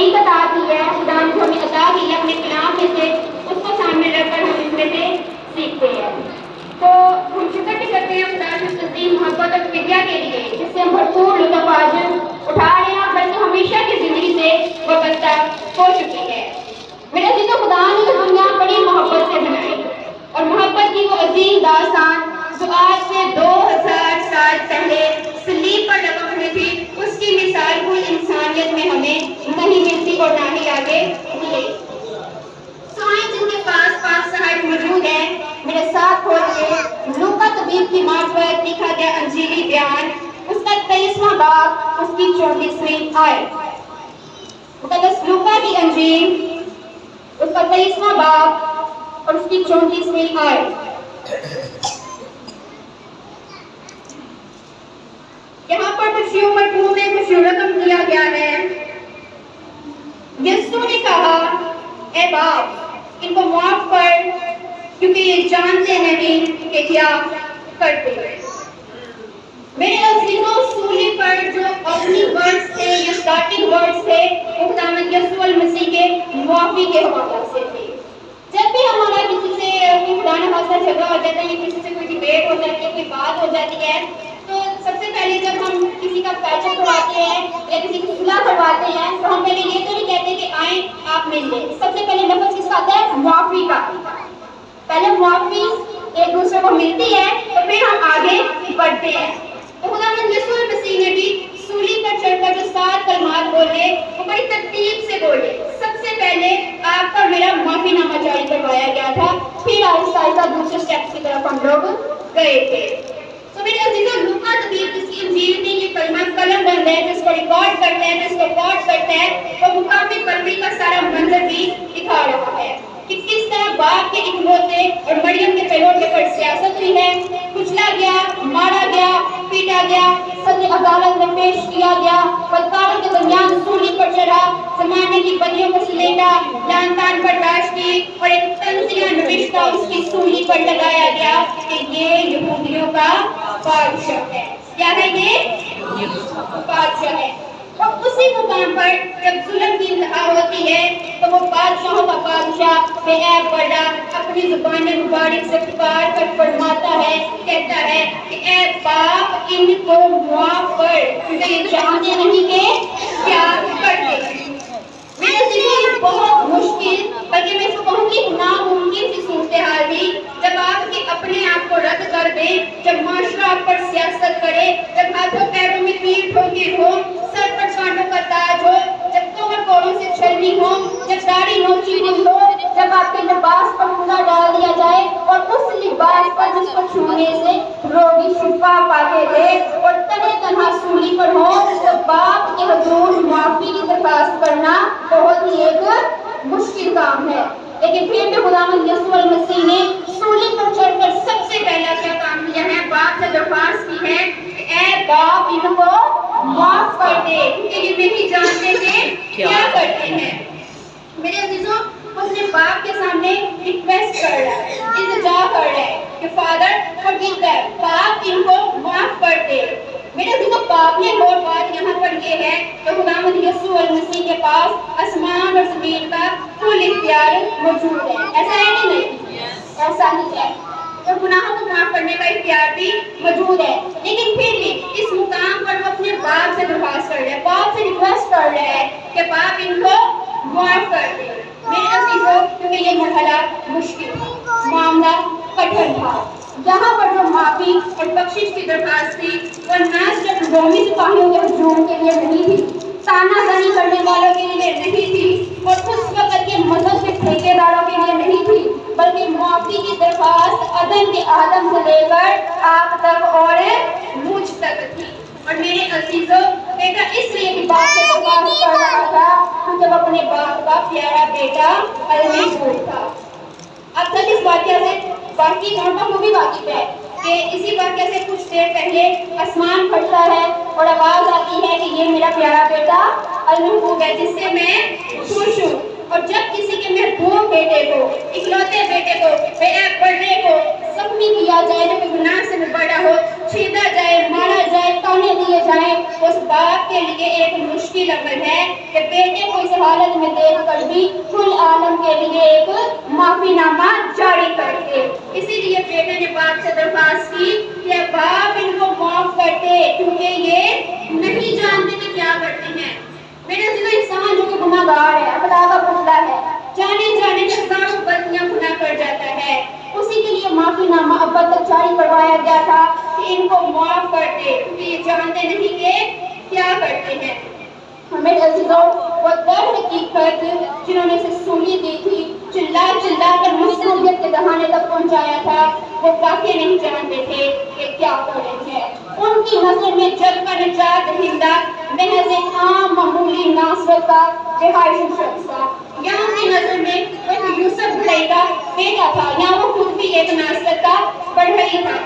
توفیق عطا کی ہے، خدا نے ہمیں عطا کی ہے اپنے کلام میں سے، اس کو سامنے رکھ کر ہم اس میں سے سیکھتے ہیں۔ تو ہم شکر بھی کرتے ہیں خدا کی عظیم محبت اور فدیہ کے لیے جس سے ہم بھرپور لطف اٹھا رہے ہیں، بلکہ ہمیشہ کی زندگی سے وہ برطرف ہو چکی ہے۔ میرے عزیزو، خدا نے دنیا بڑی محبت سے بنائی اور محبت کی وہ عظیم داستان جو آج سے 2000 سال پہلے صلیب پر لگا ہوئی تھی، اس کی مثال کوئی انسانیت میں ہمیں نہیں ملتی اور نہ ہی آگے ملے۔ سوائیں جن کے پاس پاک صحائف موجود ہیں، میرے ساتھ کھول کے لوکا طبیب کی معرفت لکھا گیا انجیلی بیان، اس کا 23واں باب، اس کی 34ویں آیت۔ مقدس لوکا کی انجیل، اس کا 23واں باب اور اس کی 34ویں آیت۔ یہاں پر خوشیوں مرکوب میں خوشی رقم دیا گیا ہے۔ یسوع نے کہا، اے باپ ان کو معاف کر کیونکہ یہ جانتے نہیں کہ کیا کرتے ہیں۔ میرے عزیزوں، سولی پر جو اوپننگ ورڈز تھے یا سٹارٹنگ ورڈز تھے وہ خداوند یسوع المسیح کے معافی کے حوالے سے تھے۔ جب بھی ہمارا کسی سے خدا نخواستہ جھگڑا ہو جاتا ہے یا کسی سے کوئی ڈیبیٹ ہو جاتی ہے، کوئی بات ہو جاتی ہے، تو سب سے پہلے جب ہم کسی کا پیچ اپ کرواتے ہیں یا کسی کی صلح کرواتے ہیں تو ہم پہلے یہ تو نہیں کہتے کہ آئیں آپ مل لیں۔ سب سے پہلے لفظ کس کا آتا ہے؟ معافی کا۔ پہلے معافی ایک دوسرے کو ملتی ہے تو پھر ہم آگے بڑھتے ہیں۔ تو خداوند یسوع المسیح نے بھی سولی پر چڑھ کر جو 7 کلمات بولے وہ بڑی ترتیب سے بولے۔ سب سے پہلے آپ کا میرا معافی نامہ جاری کروایا گیا تھا، پھر آہستہ آہستہ دوسرے اسٹیپس کی طرف ہم لوگ گئے تھے۔ تو میرے عزیزوں، لوکا طبیب جس کی انجیل میں یہ کلمہ قلم بند ہے، جس کو ریکارڈ کرتا ہے، جس کو ریکارڈ کرتا ہے، وہ مقامی پرمی کا سارا منظر بھی دکھا رہا ہے کہ کس طرح باپ کے اکلوتے اور مریم کے پیروں کے پر سیاست ہوئی ہے، کچلا گیا، مارا گیا، پیٹا گیا، صدر عدالت میں پیش کیا گیا، بدکاروں کے درمیان سولی پر چڑھا، زمانے کی بدیوں کو سلیٹا، لان تان برداشت کی اور ایک تنزیہ نوشتہ اس کی سولی پر لگایا گیا کہ یہ یہودیوں کا بادشاہ ہے۔ کیا ہے یہ؟ بادشاہ ہے۔ اور اسی مقام پر جب ظلم کی انتہا ہوتی ہے تو وہ بادشاہوں کا بادشاہ بے عیب بڑا اپنی زبان مبارک سے پکار کر فرماتا ہے، کہتا ہے کہ اے باپ ان کو معاف کر کیونکہ یہ جانتے نہیں کہ کیا کرتے ہیں۔ میرے عزیزوں، بہت مشکل، بلکہ میں اس کو کہوں گی ناممکن سی صورتحال بھی جب آپ کے اپنے آپ کو رد کر دیں، جب معاشرہ آپ پر سیاست کرے، جب ہاتھوں پیروں میں تیر ٹھوکر ہو، سر پر کانٹوں کا تاج ہو، جب کمر کوڑوں سے چھلنی ہو، جب داڑھی نوچی ہوئی ہو، جب آپ کے لباس پر پردہ ڈال دیا جائے اور اس لباس پر جس کو چھونے سے روگی شفا پاتے تھے اور تنے تنہا سولی پر ہو، تو باپ کے حضور معافی کی درخواست کرنا بہت ہی ایک مشکل کام ہے۔ لیکن پھر بھی خداوند یسوع المسیح نے سولی پر چڑھ کر سب سے پہلا کیا کام کیا ہے؟ باپ سے درخواست کی ہے کہ اے باپ ان کو معاف کر دے کیونکہ یہ نہیں جانتے کہ کیا کرتے ہیں۔ میرے عزیزوں، اپنے باپ کے سامنے ریکویسٹ کر رہا ہے، التجا کر رہا ہے کہ فادر forgive them، باپ ان کو معاف کر دے۔ میرے عزیزوں، باپ نے اور بات یہاں پر یہ ہے کہ خداوند یسوع المسیح کے پاس آسمان اور زمین کا کل اختیار موجود ہے۔ ایسا ہے کہ نہیں؟ ایسا ہی ہے، اور گناہوں کو معاف کرنے کا اختیار بھی موجود ہے۔ لیکن پھر بھی اس مقام پر وہ اپنے باپ سے درخواست کر رہے ہیں، باپ سے ریکویسٹ کر رہے ہیں کہ باپ ان کو معاف کر دے۔ میرے عزیزوں، کیونکہ یہ مرحلہ مشکل تھا، معاملہ کٹھن تھا، جہاں پر جو معافی اور بخشش کی درخواست تھی وہ نہ صرف رومی سپاہیوں کے ہجوم کے لیے نہیں تھی، تانا زنی کرنے والوں کے لیے نہیں تھی، اور اس وقت کے مذہب کے ٹھیکے داروں کے لیے نہیں تھی، بلکہ معافی کی درخواست عدن کے آدم سے لے کر آپ تک اور مجھ تک تھی۔ اور میرے عزیزوں، بیٹا اس لیے بھی باپ سے درخواست کر رہا تھا کیونکہ وہ اپنے باپ کا پیارا بیٹا المحبوب تھا۔ اب تک اس واقعہ سے باقی نوٹوں کو بھی واقف ہے کہ اسی واقعہ سے کچھ دیر پہلے آسمان پھٹتا ہے اور آواز آتی ہے کہ یہ میرا پیارا بیٹا المحبوب ہے جس سے میں خوش ہوں۔ اور جب کسی کے محبوب بیٹے کو، اکلوتے بیٹے کو، بے عیب بڑے کو زخمی کیا جائے جو کہ گناہ سے بڑا ہو، چھیدا جائے، مارا جائے، تانے دیے جائیں، اس باپ کے لیے ایک مشکل عمل ہے کہ بیٹے کو اس اس حالت میں دیکھ کر بھی کل عالم کے لیے ایک معافی نامہ جاری کر دے۔ اسی لیے بیٹے نے باپ سے درخواست کی کہ باپ ان کو معاف کر دے، کیونکہ یہ نہیں جانتے کہ کیا کرتے ہیں۔ میرے عزیزو، انسان جو کہ گناہ گار ہے، خدا کا بندہ ہے، جانے جانے میں ہزاروں غلطیاں گناہ کر جاتا ہے، اسی کے لیے معافی نامہ ابا تک جاری کروایا گیا تھا کہ ان کو معاف کر دے، کیونکہ یہ جانتے نہیں کہ کیا کرتے ہیں۔ میرے عزیزو، وہ در حقیقت جنہوں نے اسے سولی دی تھی، چلا چلا کر مسئولیت کے دہانے تک پہنچایا تھا، وہ واقعی نہیں جانتے تھے کہ کیا کر رہے ہیں۔ ان کی نظر میں جگ کا نجات دہندہ محض ایک عام معمولی ناصرت کا رہائشی شخص تھا۔ یا ان کی نظر میں ایک یوسف بھائی کا بیٹا تھا، یا وہ خود بھی ایک ناصرت کا بڑھئی تھا،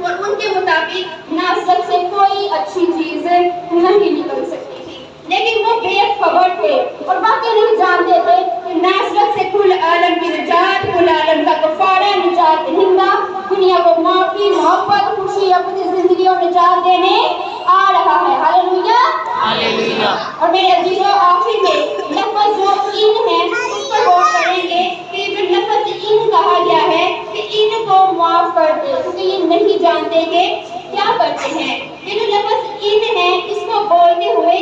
اور ان کے مطابق ناصرت سے کوئی اچھی چیز نہیں نکل سکتی تھی۔ لیکن وہ بے خبر تھے اور واقعی نہیں جانتے تھے کہ ناصرت سے کل عالم کی نجات، کل عالم کا کفارہ، نجات دہندہ، دنیا کو معافی، محبت، خوشی، اپنی زندگی اور نجات دینے آ رہا ہے۔ Hallelujah, hallelujah. اور میرے عزیزو، آخر میں لفظ جو ان ہے اس پر غور کریں گے کہ جو لفظ ان کہا گیا ہے کہ ان کو معاف کر دے، کیونکہ یہ نہیں جانتے کہ کیا کرتے ہیں۔ یہ جو لفظ ان ہے، اس کو بولتے ہوئے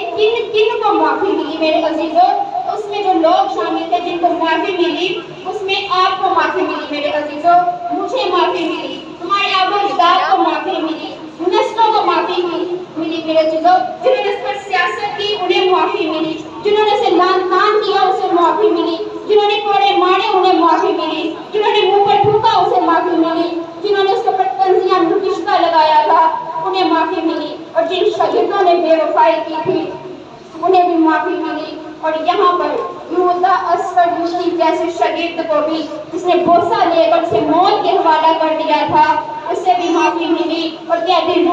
کن کو معافی ملی میرے عزیزو؟ اس میں جو لوگ شامل تھے جن کو معافی ملی، اس میں آپ کو معافی ملی میرے عزیزو، مجھے معافی ملی، ہمارے آبا اجداد کو معافی ملی، نسلوں کو معافی ملی میرے عزیزو۔ جنہوں نے اس پر سیاست کی انہیں معافی ملی، جنہوں نے اسے لعن طعن کیا اسے معافی ملی، جنہوں نے کوڑے مارے انہیں معافی ملی، جنہوں نے منہ پر تھوکا اسے معافی ملی، جنہوں نے اس کے اوپر طنزیہ نکشتہ لگایا تھا انہیں معافی ملی، اور جن شاگردوں نے بے وفائی کی تھی انہیں بھی معافی ملی۔ اور یہاں پر یہوذا اسکریوتی جیسے شاگرد کو بھی، جس نے بوسہ لے کر اسے موت کے حوالہ کر دیا تھا، اسے بھی معافی ملی، اور کہتے ہیں